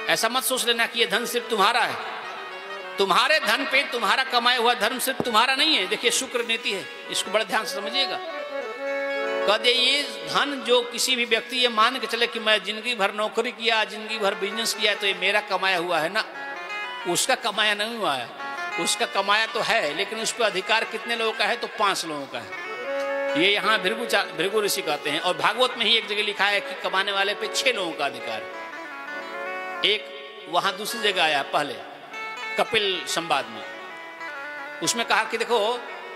ऐसा मत सोच लेना कि ये धन सिर्फ तुम्हारा है। तुम्हारे धन पे तुम्हारा कमाया हुआ धर्म सिर्फ तुम्हारा नहीं है। देखिए शुक्र नीति है, इसको बड़े ध्यान से समझिएगा। कहते ये धन जो किसी भी व्यक्ति ये मान के चले कि मैं जिंदगी भर नौकरी किया, जिंदगी भर बिजनेस किया, तो ये मेरा कमाया हुआ है ना, उसका कमाया नहीं हुआ है। उसका कमाया तो है, लेकिन उस पर अधिकार कितने लोगों का है? तो 5 लोगों का है। ये यहाँ भृगु ऋषि कहते हैं। और भागवत में ही एक जगह लिखा है कि कमाने वाले पे 6 लोगों का अधिकार है। एक वहां दूसरी जगह आया पहले कपिल संवाद में, उसमें कहा कि देखो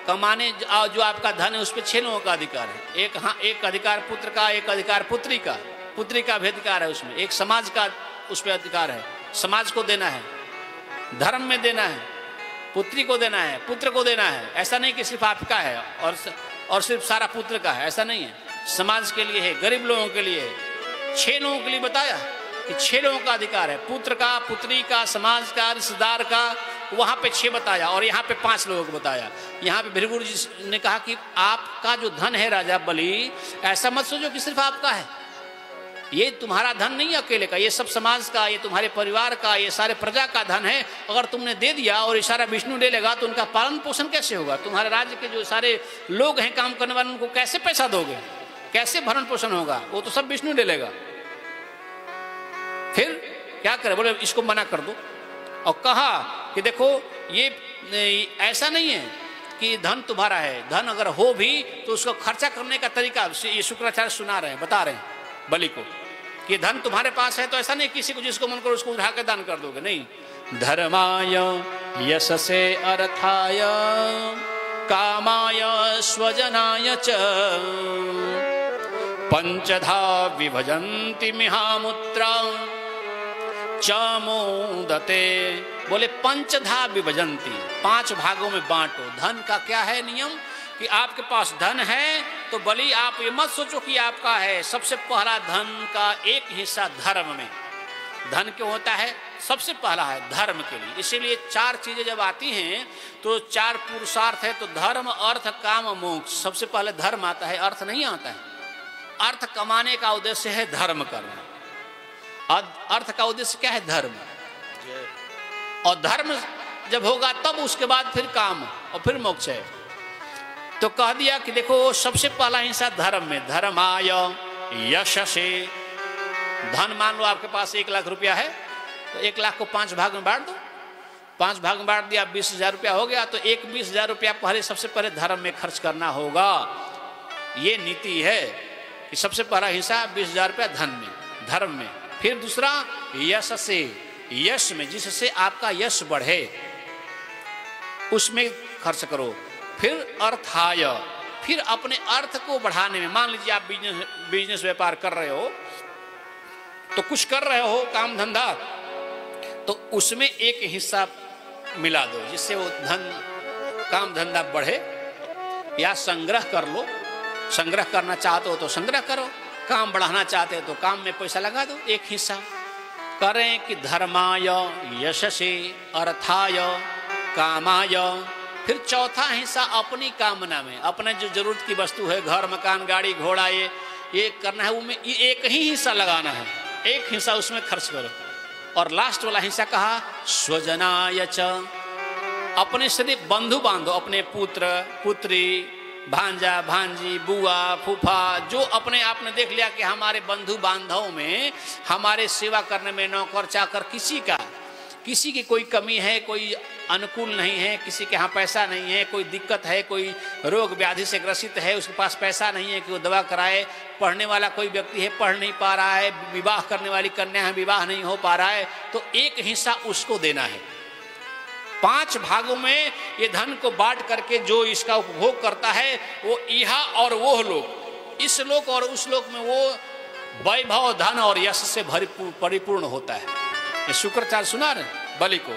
कमाने जो आपका धन है उस पर 6 लोगों का अधिकार है। एक अधिकार पुत्र का, एक अधिकार पुत्री का, पुत्री का भी अधिकार है उसमें। एक समाज का उस पर अधिकार है, समाज को देना है, धर्म में देना है, पुत्री को देना है, पुत्र को देना है। ऐसा नहीं कि सिर्फ आपका है और सिर्फ सारा पुत्र का है, ऐसा नहीं है। समाज के लिए है, गरीब लोगों के लिए है। 6 लोगों के लिए बताया कि 6 लोगों का अधिकार है, पुत्र का, पुत्री का, समाज का, रिश्तेदार का। वहां पे 6 बताया और यहाँ पे 5 लोगों को बताया। यहाँ पे भृगु जी ने कहा कि आपका जो धन है राजा बलि, ऐसा मत सोचो कि सिर्फ आपका है। ये तुम्हारा धन नहीं अकेले का, ये सब समाज का, ये तुम्हारे परिवार का, ये सारे प्रजा का धन है। अगर तुमने दे दिया और इशारा विष्णु ले लेगा तो उनका पालन पोषण कैसे होगा? तुम्हारे राज्य के जो सारे लोग हैं काम करने वाले, उनको कैसे पैसा दोगे? कैसे भरण पोषण होगा? वो तो सब विष्णु ले लेगा। फिर क्या करे? बोले इसको मना कर दो। और कहा कि देखो ये ऐसा नहीं है कि धन तुम्हारा है। धन अगर हो भी तो उसको खर्चा करने का तरीका ये शुक्राचार्य सुना रहे हैं, बता रहे हैं बलि को कि धन तुम्हारे पास है तो ऐसा नहीं किसी को जिसको मन करो उसको उठा के दान कर दोगे, नहीं। धर्माय यशसे अर्थाय कामाय स्वजनाय च पंचधा विभजन्ति मिहामुत्रा चमोदते। बोले पंचधा विभजन्ति, 5 भागों में बांटो। धन का क्या है नियम कि आपके पास धन है तो बलि आप ये मत सोचो कि आपका है। सबसे पहला धन का एक हिस्सा धर्म में। धन क्यों होता है? सबसे पहला है धर्म के लिए। इसीलिए 4 चीजें जब आती हैं तो 4 पुरुषार्थ है, तो धर्म, अर्थ, काम, मोक्ष। सबसे पहले धर्म आता है, अर्थ नहीं आता है। अर्थ कमाने का उद्देश्य है धर्म करना। अर्थ का उद्देश्य क्या है? धर्म। और धर्म जब होगा तब उसके बाद फिर काम और फिर मोक्ष है। तो कह दिया कि देखो सबसे पहला हिस्सा धर्म में। धर्माय यशसे। धन मान लो आपके पास 1 लाख रुपया है तो 1 लाख को 5 भाग में बांट दो। 5 भाग में बांट दिया, 20,000 रुपया हो गया। तो 20,000 रुपया पहले सबसे पहले धर्म में खर्च करना होगा। ये नीति है कि सबसे पहला हिस्सा 20,000 रुपया धन में, धर्म में। फिर दूसरा यश से, यश में, जिससे आपका यश बढ़े उसमें खर्च करो। फिर अर्थाय, फिर अपने अर्थ को बढ़ाने में। मान लीजिए आप बिजनेस व्यापार कर रहे हो तो कुछ कर रहे हो काम धंधा, तो उसमें एक हिस्सा मिला दो जिससे वो धन काम धंधा बढ़े। या संग्रह कर लो, संग्रह करना चाहते हो तो संग्रह करो, काम बढ़ाना चाहते हो तो काम में पैसा लगा दो एक हिस्सा। करें कि धर्माय यशसे अर्थाय कामाय। फिर चौथा हिस्सा अपनी कामना में, अपने जो जरूरत की वस्तु है, घर मकान गाड़ी घोड़ा, ये करना है, उनमें एक ही हिस्सा लगाना है, एक हिस्सा उसमें खर्च करो। और लास्ट वाला हिस्सा कहा स्वजनाय च। अपने सिर्फ बंधु बांधव, अपने पुत्र पुत्री, भांजा भांजी, बुआ फूफा, जो अपने आपने देख लिया कि हमारे बंधु बांधव में हमारे सेवा करने में नौकर चाकर किसी की कोई कमी है, कोई अनुकूल नहीं है, किसी के यहाँ पैसा नहीं है, कोई दिक्कत है, कोई रोग व्याधि से ग्रसित है, उसके पास पैसा नहीं है कि वो दवा कराए, पढ़ने वाला कोई व्यक्ति है पढ़ नहीं पा रहा है, विवाह करने वाली कन्या है विवाह नहीं हो पा रहा है, तो एक हिस्सा उसको देना है। 5 भागों में ये धन को बांट करके जो इसका उपभोग करता है वो यहाँ और वो लोक, इस लोक और उस लोक में वो वैभव धन और यश से परिपूर्ण होता है। ये शुक्राचार्य सुना रहे बलि को।